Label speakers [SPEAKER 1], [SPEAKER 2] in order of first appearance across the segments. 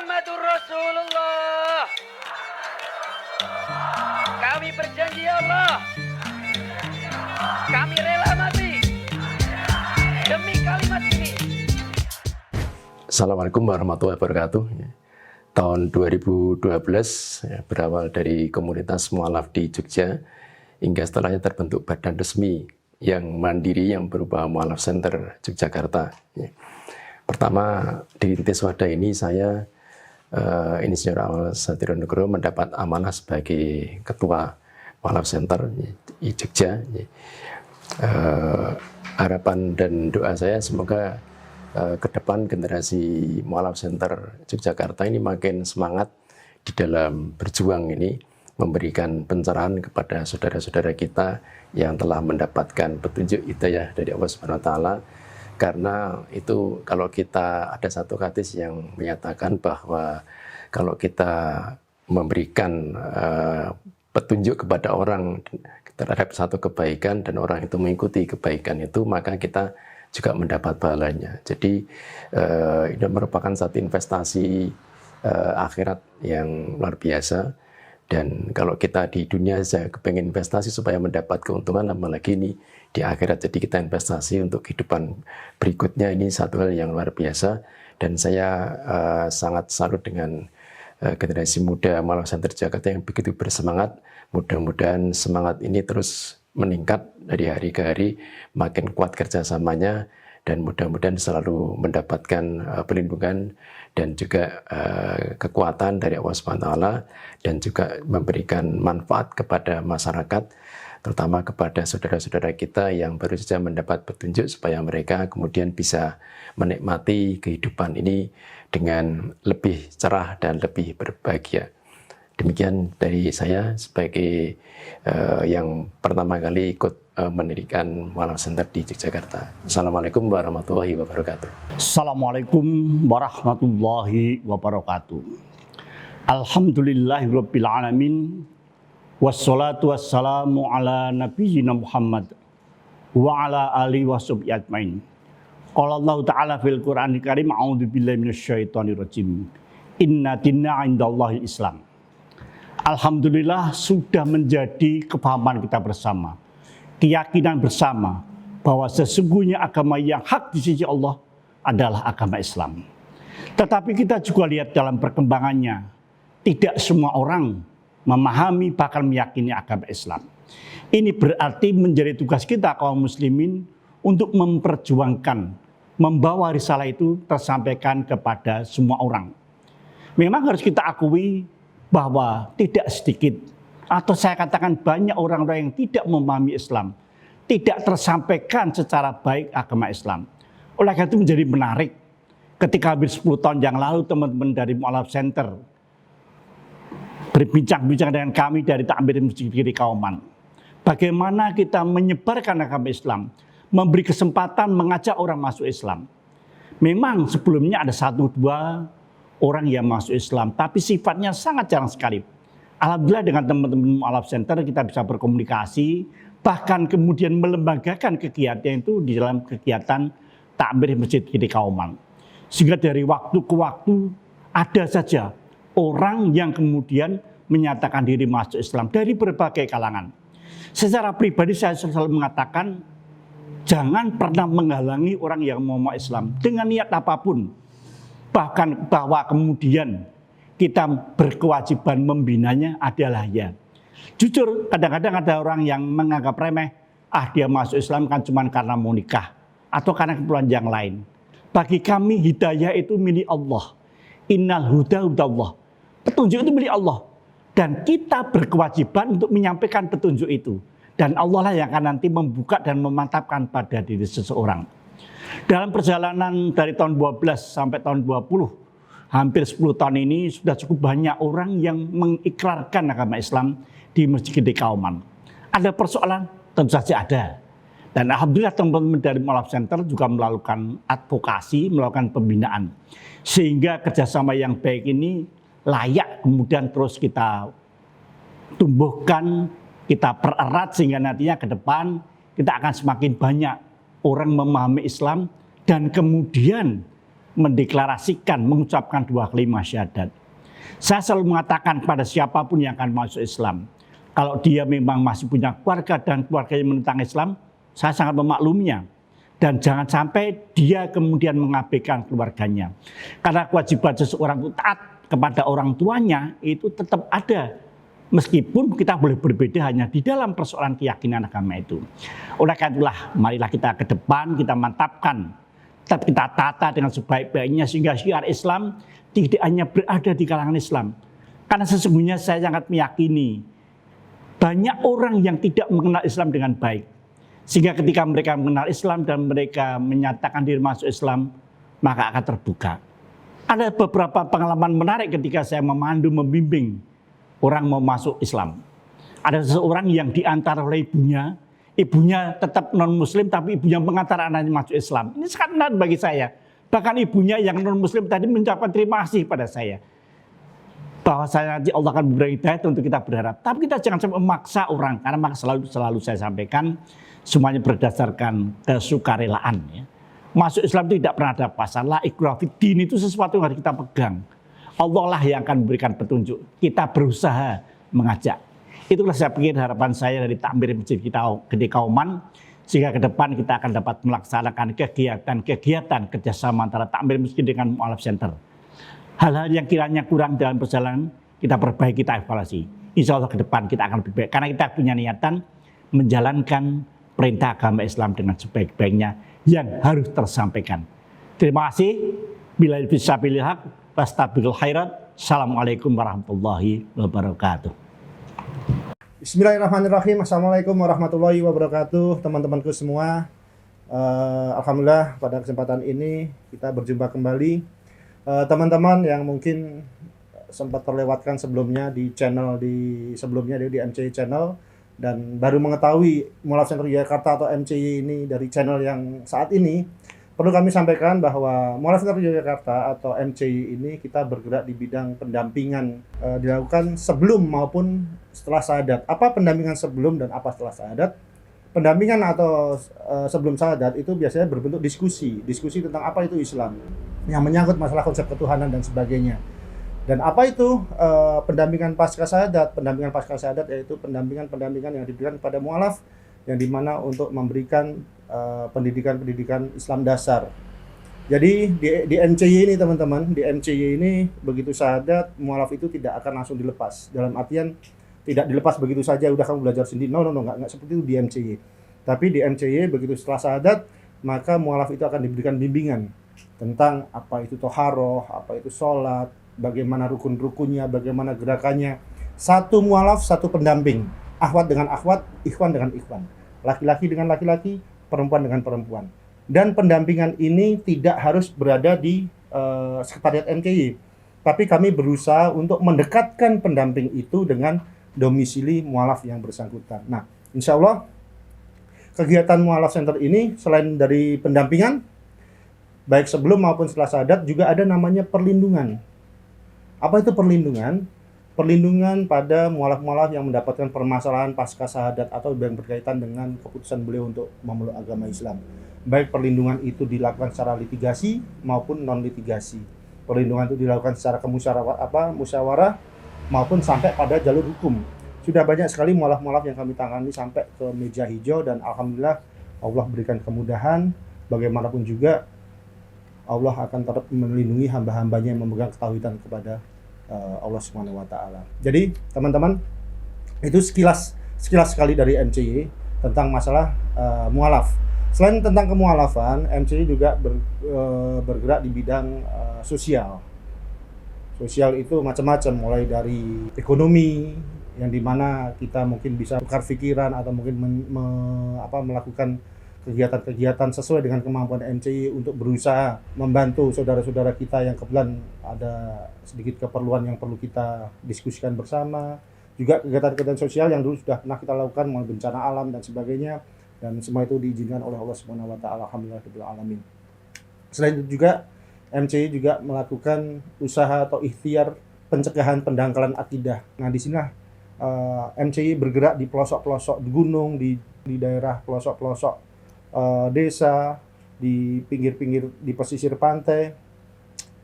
[SPEAKER 1] Muhammadur Rasulullah. Kami berjanji ya Allah, kami rela mati demi kalimat ini.
[SPEAKER 2] Assalamualaikum warahmatullahi wabarakatuh. Tahun 2012 berawal dari komunitas mualaf di Jogja hingga setelahnya terbentuk badan resmi yang mandiri yang berupa Mualaf Center Yogyakarta. Pertama di titik wadah ini saya Insinyur Awal Satironegoro mendapat amanah sebagai ketua Mualaf Center di Jogja. Harapan dan doa saya semoga ke depan generasi Mualaf Center Yogyakarta ini makin semangat di dalam berjuang ini, memberikan pencerahan kepada saudara-saudara kita yang telah mendapatkan petunjuk hidayah dari Allah Subhanahu wa taala. Karena itu kalau kita ada satu hadis yang menyatakan bahwa kalau kita memberikan petunjuk kepada orang terhadap satu kebaikan dan orang itu mengikuti kebaikan itu, maka kita juga mendapat pahalanya. Jadi ini merupakan satu investasi akhirat yang luar biasa. Dan kalau kita di dunia saja kepengen investasi supaya mendapat keuntungan, apalagi ini di akhirat. Jadi kita investasi untuk kehidupan berikutnya, ini satu hal yang luar biasa. Dan saya sangat salut dengan generasi muda Mualaf Center Jakarta yang begitu bersemangat. Mudah-mudahan semangat ini terus meningkat dari hari ke hari, makin kuat kerjasamanya, dan mudah-mudahan selalu mendapatkan perlindungan dan juga kekuatan dari Allah SWT, dan juga memberikan manfaat kepada masyarakat, terutama kepada saudara-saudara kita yang baru saja mendapat petunjuk, supaya mereka kemudian bisa menikmati kehidupan ini dengan lebih cerah dan lebih berbahagia. Demikian dari saya sebagai yang pertama kali ikut mendirikan Mualaf Center di Yogyakarta. Assalamualaikum warahmatullahi wabarakatuh.
[SPEAKER 3] Assalamualaikum warahmatullahi wabarakatuh. Alhamdulillahirabbil alamin. Wassalatu wassalamu ala nabiyyina Muhammad wa ala alihi washabihi ajmain. Qala Allah Ta'ala fil Qur'anil Karim, a'udzubillahi minasyaitonir rajim. Inna dinna 'indallahil Islam. Alhamdulillah sudah menjadi kepahaman kita bersama, keyakinan bersama bahwa sesungguhnya agama yang hak di sisi Allah adalah agama Islam. Tetapi kita juga lihat dalam perkembangannya, tidak semua orang memahami bahkan meyakini agama Islam. Ini berarti menjadi tugas kita kaum muslimin untuk memperjuangkan, membawa risalah itu tersampaikan kepada semua orang. Memang harus kita akui bahwa tidak sedikit, atau saya katakan banyak orang-orang yang tidak memahami Islam, tidak tersampaikan secara baik agama Islam. Oleh karena itu menjadi menarik ketika hampir 10 tahun yang lalu teman-teman dari Mualaf Center berbincang-bincang dengan kami dari Takmir Masjid Kiri Kauman. Bagaimana kita menyebarkan agama Islam, memberi kesempatan mengajak orang masuk Islam. Memang sebelumnya ada 1-2 orang yang masuk Islam, tapi sifatnya sangat jarang sekali. Alhamdulillah dengan teman-teman Mualaf Center kita bisa berkomunikasi, bahkan kemudian melembagakan kegiatan itu di dalam kegiatan Takmir Masjid Kiri Kauman. Sehingga dari waktu ke waktu ada saja orang yang kemudian menyatakan diri masuk Islam dari berbagai kalangan. Secara pribadi saya selalu mengatakan, jangan pernah menghalangi orang yang mau masuk Islam dengan niat apapun. Bahkan bahwa kemudian kita berkewajiban membinanya adalah ya. Jujur kadang-kadang ada orang yang menganggap remeh, dia masuk Islam kan cuma karena mau nikah atau karena keperluan yang lain. Bagi kami hidayah itu milik Allah. Innal huda hudallah. Petunjuk itu milik Allah. Dan kita berkewajiban untuk menyampaikan petunjuk itu. Dan Allah lah yang akan nanti membuka dan memantapkan pada diri seseorang. Dalam perjalanan dari tahun 12 sampai tahun 20, hampir 10 tahun ini sudah cukup banyak orang yang mengikrarkan agama Islam di Masjid Kiri Kauman. Ada persoalan? Tentu saja ada. Dan alhamdulillah teman-teman dari Mualaf Center juga melakukan advokasi, melakukan pembinaan. Sehingga kerjasama yang baik ini layak kemudian terus kita tumbuhkan, kita pererat sehingga nantinya ke depan kita akan semakin banyak orang memahami Islam dan kemudian mendeklarasikan, mengucapkan dua kalimat syahadat. Saya selalu mengatakan pada siapapun yang akan masuk Islam, kalau dia memang masih punya keluarga dan keluarganya menentang Islam, saya sangat memakluminya. Dan jangan sampai dia kemudian mengabaikan keluarganya. Karena kewajiban seseorang itu taat kepada orang tuanya itu tetap ada. Meskipun kita boleh berbeda hanya di dalam persoalan keyakinan agama itu. Oleh karena itulah, marilah kita ke depan, kita mantapkan, tetap kita tata dengan sebaik-baiknya sehingga syiar Islam tidak hanya berada di kalangan Islam. Karena sesungguhnya saya sangat meyakini banyak orang yang tidak mengenal Islam dengan baik. Sehingga ketika mereka mengenal Islam dan mereka menyatakan diri masuk Islam, maka akan terbuka. Ada beberapa pengalaman menarik ketika saya memandu, membimbing orang mau masuk Islam. Ada seseorang yang diantar oleh ibunya tetap non-muslim tapi ibunya mengantar anaknya masuk Islam. Ini sangat menarik bagi saya. Bahkan ibunya yang non-muslim tadi mengucapkan terima kasih pada saya. Bahwa saya nanti Allah akan memberi hidayah untuk kita berharap. Tapi kita jangan sampai memaksa orang. Karena maka selalu saya sampaikan semuanya berdasarkan kesukarelaan. Ya. Masuk Islam itu tidak pernah ada pasal. La ikrah fid din itu sesuatu yang harus kita pegang. Allah lah yang akan memberikan petunjuk. Kita berusaha mengajak. Itulah saya pikir harapan saya dari takmir masjid kita Gede Kauman. Sehingga ke depan kita akan dapat melaksanakan kegiatan kerjasama antara takmir masjid dengan Mu'alaf Center. Hal-hal yang kiranya kurang dalam perjalanan kita perbaiki, kita evaluasi. Insya Allah ke depan kita akan lebih baik. Karena kita punya niatan menjalankan perintah agama Islam dengan sebaik-baiknya yang harus tersampaikan. Terima kasih. Bila bisa pilih hak, fastabiqul khairat. Assalamualaikum warahmatullahi wabarakatuh.
[SPEAKER 4] Bismillahirrahmanirrahim. Assalamualaikum warahmatullahi wabarakatuh, teman-temanku semua. Alhamdulillah pada kesempatan ini kita berjumpa kembali. Teman-teman yang mungkin sempat terlewatkan sebelumnya di channel sebelumnya di MCY channel dan baru mengetahui Mu'alaf Center Yogyakarta atau MCY ini dari channel yang saat ini, perlu kami sampaikan bahwa Mu'alaf Center Yogyakarta atau MCY ini kita bergerak di bidang pendampingan dilakukan sebelum maupun setelah syahadat. Apa pendampingan sebelum dan apa setelah syahadat? Pendampingan atau sebelum syahadat itu biasanya berbentuk diskusi tentang apa itu Islam yang menyangkut masalah konsep ketuhanan dan sebagainya. Dan apa itu pendampingan pasca syahadat? Pendampingan pasca syahadat yaitu pendampingan yang diberikan kepada mu'alaf yang dimana untuk memberikan pendidikan Islam dasar. Jadi di MCY ini teman-teman, di MCY ini begitu syahadat, mu'alaf itu tidak akan langsung dilepas. Dalam artian tidak dilepas begitu saja, udah kamu belajar sendiri. No, nggak seperti itu di MCY. Tapi di MCY begitu setelah syahadat, maka mu'alaf itu akan diberikan bimbingan tentang apa itu toharoh, apa itu sholat, bagaimana rukun-rukunnya, bagaimana gerakannya. Satu mu'alaf, satu pendamping. Akhwat dengan akhwat, ikhwan dengan ikhwan. Laki-laki dengan laki-laki, perempuan dengan perempuan. Dan pendampingan ini tidak harus berada di sekretariat MCY. Tapi kami berusaha untuk mendekatkan pendamping itu dengan domisili mu'alaf yang bersangkutan. Nah, insya Allah kegiatan Mu'alaf Center ini selain dari pendampingan, baik sebelum maupun setelah syahadat juga ada namanya perlindungan. Apa itu perlindungan? Perlindungan pada mu'alaf-mu'alaf yang mendapatkan permasalahan pasca syahadat atau yang berkaitan dengan keputusan beliau untuk memeluk agama Islam. Baik perlindungan itu dilakukan secara litigasi maupun non-litigasi. Perlindungan itu dilakukan secara musyawarah maupun sampai pada jalur hukum. Sudah banyak sekali mu'alaf-mu'alaf yang kami tangani sampai ke meja hijau dan alhamdulillah Allah berikan kemudahan. Bagaimanapun juga Allah akan tetap melindungi hamba-hambanya yang memegang ketauhidan kepada Allah Subhanahu wa taala. Jadi, teman-teman, itu sekilas sekali dari MCY tentang masalah mu'alaf. Selain tentang kemu'alafan, MCY juga bergerak di bidang sosial. Sosial itu macam-macam, mulai dari ekonomi yang dimana kita mungkin bisa tukar pikiran atau mungkin melakukan kegiatan-kegiatan sesuai dengan kemampuan MCY untuk berusaha membantu saudara-saudara kita yang kebetulan ada sedikit keperluan yang perlu kita diskusikan bersama. Juga kegiatan-kegiatan sosial yang dulu sudah pernah kita lakukan, mulai bencana alam dan sebagainya, dan semua itu diizinkan oleh Allah Subhanahu wa taala. Alhamdulillahirabbil alamin. Selain itu juga MCY juga melakukan usaha atau ikhtiar pencegahan pendangkalan akidah. Nah, di sinilah MCY bergerak di pelosok-pelosok di gunung, di daerah pelosok-pelosok desa, di pinggir-pinggir, di pesisir pantai,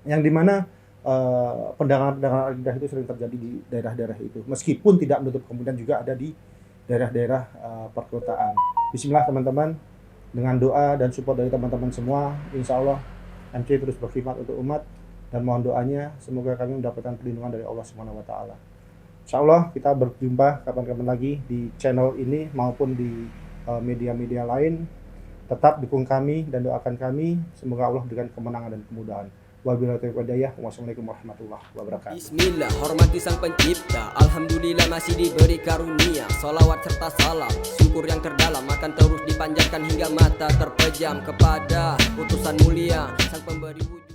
[SPEAKER 4] yang dimana pendanaan rendah itu sering terjadi di daerah-daerah itu, meskipun tidak menutup kemungkinan juga ada di daerah-daerah perkotaan. Bismillah teman-teman, dengan doa dan support dari teman-teman semua, insya Allah MC terus berkhidmat untuk umat, dan mohon doanya semoga kami mendapatkan perlindungan dari Allah Subhanahu wa taala. Insya Allah kita berjumpa kapan-kapan lagi di channel ini maupun di media-media lain. Tetap dukung kami dan doakan kami, semoga Allah berikan kemenangan dan kemudahan. Wabillahi taufiq wal hidayah. Wassalamualaikum warahmatullahi wabarakatuh.
[SPEAKER 5] Bismillah, hormati sang pencipta. Alhamdulillah masih diberi karunia. Salawat serta salam, syukur yang terdalam akan terus dipanjatkan hingga mata terpejam kepada utusan mulia sang pemberi wujud.